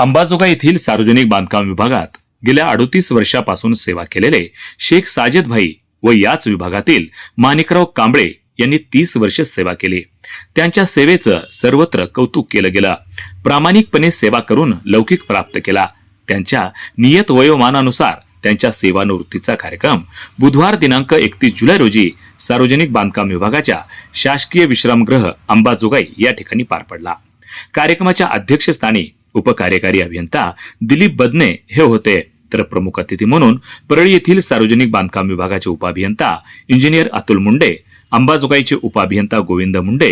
अंबाजोगाई येथील सार्वजनिक बांधकाम विभागात गेल्या 38 वर्षापासून सेवा केलेले शेख साजिद भाई व याच विभागातील माणिकराव कांबळे यांनी 30 वर्ष सेवा केली। त्यांच्या सेवेचं सर्वत्र कौतुक केलं गेलं। प्रामाणिकपणे सेवा करून लौकिक प्राप्त केला। त्यांच्या नियत वयोमानानुसार त्यांच्या सेवानिवृत्तीचा कार्यक्रम बुधवार दिनांक 31 जुलै रोजी सार्वजनिक बांधकाम विभागाच्या शासकीय विश्रामगृह अंबाजोगाई या ठिकाणी पार पडला। कार्यक्रमाच्या अध्यक्षस्थानी उपकार्यकारी अभियंता दिलीप बदने हे होते, तर प्रमुख अतिथी म्हणून परळी येथील सार्वजनिक बांधकाम विभागाचे उपअभियंता इंजिनियर अतुल मुंडे, अंबाजोगाईचे उपअभियंता गोविंद मुंडे,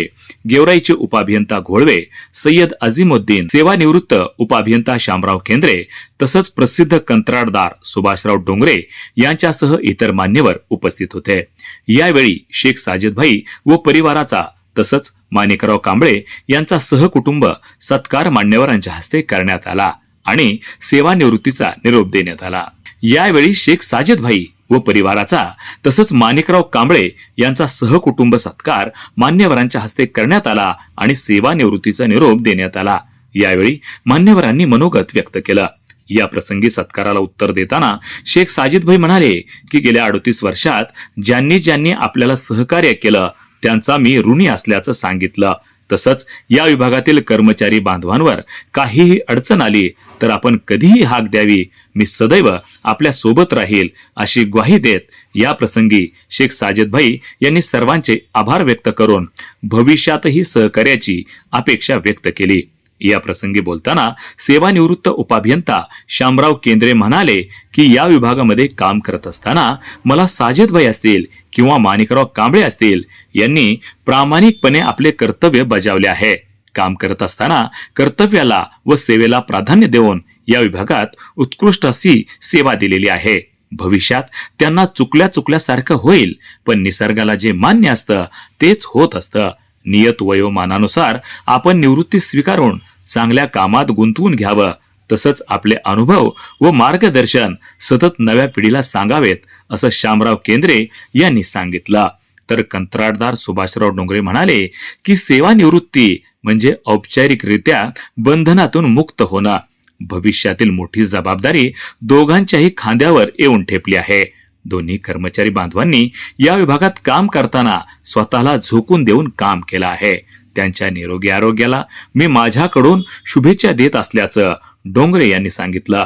गेवराईचे उपअभियंता घोळवे, सय्यद अझीमुद्दीन, सेवानिवृत्त उपअभियंता शामराव केंद्रे तसंच प्रसिद्ध कंत्राटदार सुभाषराव डोंगरे यांच्यासह इतर मान्यवर उपस्थित होते। यावेळी शेख साजिद भाई व परिवाराचा तसंच माणिकराव कांबळे यांचा सहकुटुंब सत्कार मान्यवरांच्या हस्ते करण्यात आला आणि सेवानिवृत्तीचा निरोप देण्यात आला। यावेळी शेख साजिद भाई व परिवाराचा तसंच माणिकराव कांबळे यांचा सहकुटुंब सत्कार मान्यवरांच्या हस्ते करण्यात आला आणि सेवानिवृत्तीचा निरोप देण्यात आला। यावेळी मान्यवरांनी मनोगत व्यक्त केलं। या प्रसंगी सत्काराला उत्तर देताना शेख साजिद भाई म्हणाले की गेल्या 38 वर्षात ज्यांनी आपल्याला सहकार्य केलं त्यांचा मी ऋणी असल्याचं सांगितलं। तसंच या विभागातील कर्मचारी बांधवांवर काहीही अडचण आली तर आपण कधीही हाक द्यावी, मी सदैव आपल्या सोबत राहील अशी ग्वाही देत या प्रसंगी शेख साजिद भाई यांनी सर्वांचे आभार व्यक्त करून भविष्यातही सहकार्याची अपेक्षा व्यक्त केली। या प्रसंगी बोलताना सेवानिवृत्त उपअभियंता शामराव केंद्रे म्हणाले की या विभागामध्ये काम करत असताना मला साजिद भाई असतील किंवा माणिकराव कांबळे असतील यांनी प्रामाणिकपणे आपले कर्तव्य बजावले आहे। काम करत असताना कर्तव्याला व सेवेला प्राधान्य देऊन या विभागात उत्कृष्ट अशी सेवा दिलेली आहे। भविष्यात त्यांना चुकल्यासारखं होईल, पण निसर्गाला जे मान्य असतं तेच होत असतं। नियत वयोमानानुसार आपण निवृत्ती स्वीकारून चांगल्या कामात गुंतवून घ्यावं, तसंच आपले अनुभव व मार्गदर्शन सतत नव्या पिढीला सांगावेत असं शामराव केंद्रे यांनी सांगितलं। तर कंत्राटदार सुभाषराव डोंगरे म्हणाले की सेवानिवृत्ती म्हणजे औपचारिकरित्या बंधनातून मुक्त होणं। भविष्यातील मोठी जबाबदारी दोघांच्याही खांद्यावर येऊन ठेपली आहे। दोन्ही कर्मचारी बांधवांनी या विभागात काम करताना स्वतःला झोकून देऊन काम केलं आहे। त्यांच्या निरोगी आरोग्याला मी माझ्याकडून शुभेच्छा देत असल्याचं डोंगरे यांनी सांगितलं।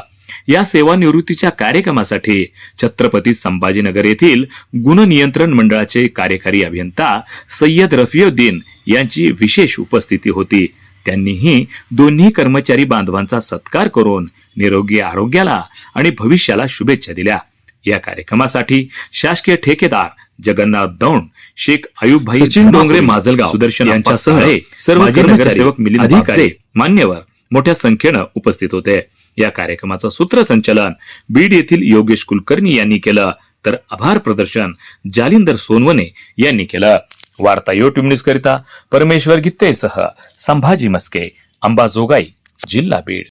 या सेवानिवृत्तीच्या कार्यक्रमासाठी छत्रपती संभाजीनगर येथील गुण नियंत्रण मंडळाचे कार्यकारी अभियंता सय्यद रफिउद्दीन यांची विशेष उपस्थिती होती। त्यांनीही दोन्ही कर्मचारी बांधवांचा सत्कार करून निरोगी आरोग्याला आणि भविष्याला शुभेच्छा दिल्या। या कार्यक्रमासाठी शासकीय ठेकेदार जगन्नाथ दौंड, शेख आयुब भाई, सचिन डोंगरे माजलगाव, सुदर्शन यांच्यासह सर्व नगरसेवक, मिलिंद अधिकारी, मान्यवर मोठ्या संख्येनं उपस्थित होते। या कार्यक्रमाचं सूत्रसंचालन बीड येथील योगेश कुलकर्णी यांनी केलं, तर आभार प्रदर्शन जालिंदर सोनवणे यांनी केलं। वार्ता YouTube न्यूज करिता परमेश्वर गित्तेसह संभाजी मस्के, अंबाजोगाई, जिल्हा बीड।